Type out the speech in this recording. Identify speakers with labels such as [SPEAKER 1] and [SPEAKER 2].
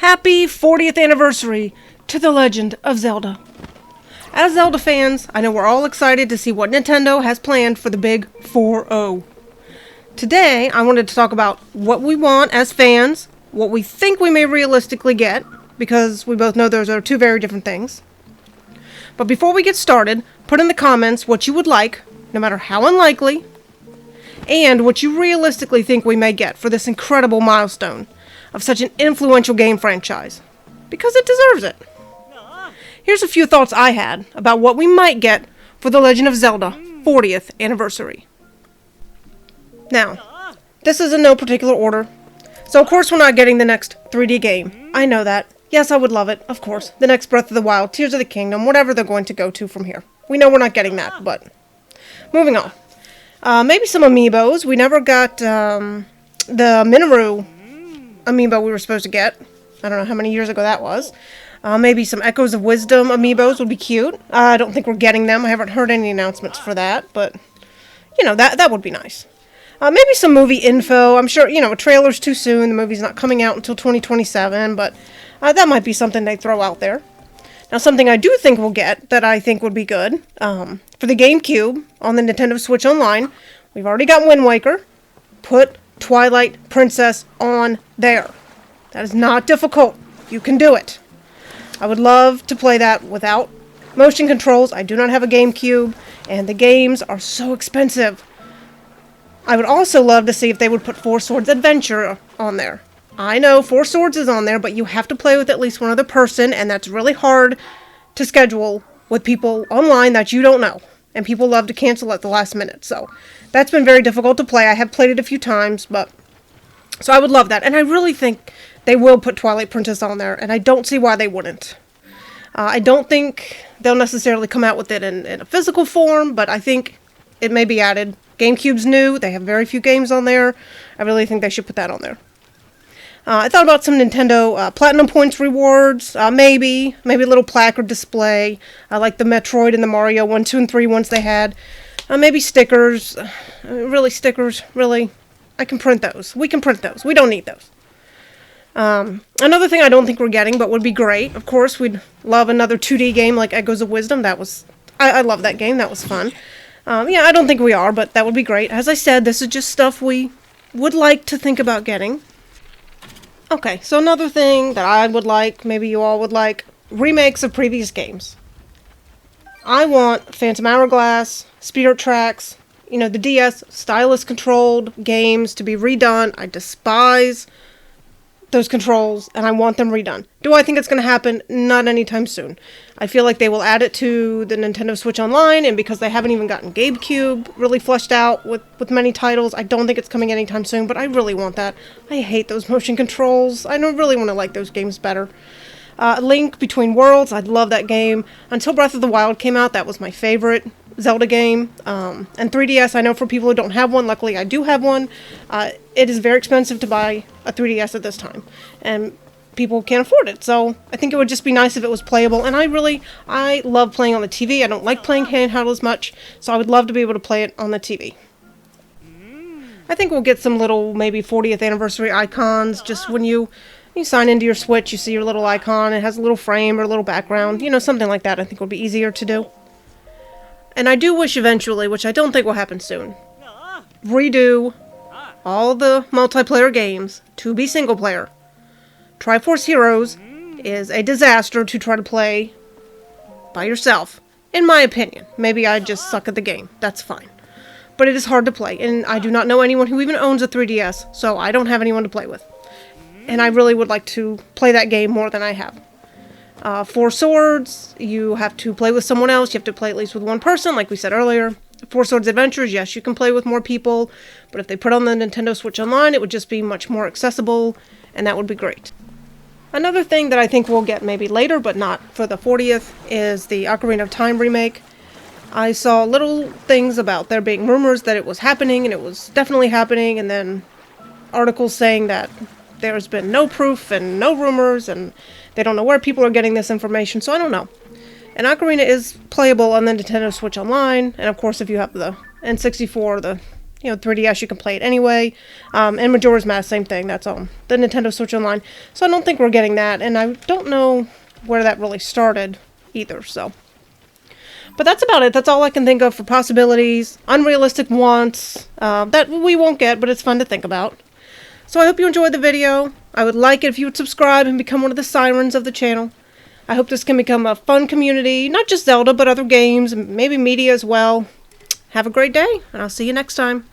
[SPEAKER 1] Happy 40th anniversary to The Legend of Zelda. As Zelda fans, I know we're all excited to see what Nintendo has planned for the big 4-0. Today, I wanted to talk about what we want as fans, what we think we may realistically get, because we both know those are two very different things. But before we get started, put in the comments what you would like, no matter how unlikely, and what you realistically think we may get for this incredible milestone of such an influential game franchise, because it deserves it. Here's a few thoughts I had about what we might get for The Legend of Zelda 40th anniversary. Now, this is in no particular order, so of course we're not getting the next 3D game. I know that. Yes, I would love it, of course. The next Breath of the Wild, Tears of the Kingdom, whatever they're going to go to from here. We know we're not getting that, but moving on. Maybe some amiibos. We never got the Rinmaru amiibo we were supposed to get. I don't know how many years ago that was. Maybe some Echoes of Wisdom amiibos would be cute. I don't think we're getting them. I haven't heard any announcements for that, but, you know, that would be nice. Maybe some movie info. I'm sure, a trailer's too soon. The movie's not coming out until 2027, but that might be something they throw out there. Now, something I do think we'll get that I think would be good, for the GameCube on the Nintendo Switch Online, we've already got Wind Waker. Put Twilight Princess on there. That is not difficult. You can do it. I would love to play that without motion controls. I do not have a GameCube, and the games are so expensive. I would also love to see if they would put Four Swords Adventure on there. I know Four Swords is on there, but you have to play with at least one other person, and that's really hard to schedule with people online that you don't know. And people love to cancel at the last minute, so that's been very difficult to play. I have played it a few times, but so I would love that. And I really think they will put Twilight Princess on there, and I don't see why they wouldn't. I don't think they'll necessarily come out with it in a physical form, but I think it may be added. GameCube's new. They have very few games on there. I really think they should put that on there. I thought about some Nintendo Platinum Points rewards, maybe a little placard display, like the Metroid and the Mario 1, 2, and 3 ones they had. Maybe stickers. Stickers, really. I can print those. We can print those. We don't need those. Another thing I don't think we're getting, but would be great, of course, we'd love another 2D game like Echoes of Wisdom. I love that game. That was fun. I don't think we are, but that would be great. As I said, this is just stuff we would like to think about getting. Okay, so another thing that I would like, maybe you all would like, remakes of previous games. I want Phantom Hourglass, Spirit Tracks, the DS stylus-controlled games to be redone. I despise those controls, and I want them redone. Do I think it's going to happen? Not anytime soon. I feel like they will add it to the Nintendo Switch Online, and because they haven't even gotten GameCube really fleshed out with many titles, I don't think it's coming anytime soon, but I really want that. I hate those motion controls. I don't really want to like those games better. Link Between Worlds, I love that game. Until Breath of the Wild came out, that was my favorite Zelda game. And 3DS, I know for people who don't have one, luckily I do have one. It is very expensive to buy a 3DS at this time, and people can't afford it, so I think it would just be nice if it was playable, and I love playing on the TV. I don't like playing handheld as much, so I would love to be able to play it on the TV. I think we'll get some little, maybe 40th anniversary icons, just when you sign into your Switch, you see your little icon, it has a little frame or a little background, something like that I think would be easier to do. And I do wish eventually, which I don't think will happen soon, redo all the multiplayer games to be single player. Triforce Heroes is a disaster to try to play by yourself, in my opinion. Maybe I just suck at the game. That's fine. But it is hard to play, and I do not know anyone who even owns a 3DS, so I don't have anyone to play with. And I really would like to play that game more than I have. Four Swords, you have to play with someone else. You have to play at least with one person, like we said earlier. Four Swords Adventures, yes, you can play with more people, but if they put on the Nintendo Switch Online, it would just be much more accessible, and that would be great. Another thing that I think we'll get maybe later, but not for the 40th, is the Ocarina of Time remake. I saw little things about there being rumors that it was happening, and it was definitely happening, and then articles saying that there's been no proof and no rumors, and they don't know where people are getting this information, so I don't know. And Ocarina is playable on the Nintendo Switch Online, and of course if you have the N64, the You know, 3DS, you can play it anyway. And Majora's Mask, same thing. That's on the Nintendo Switch Online. So I don't think we're getting that. And I don't know where that really started either, so. But that's about it. That's all I can think of for possibilities, unrealistic wants, that we won't get, but it's fun to think about. So I hope you enjoyed the video. I would like it if you would subscribe and become one of the Sirens of the channel. I hope this can become a fun community, not just Zelda, but other games, and maybe media as well. Have a great day, and I'll see you next time.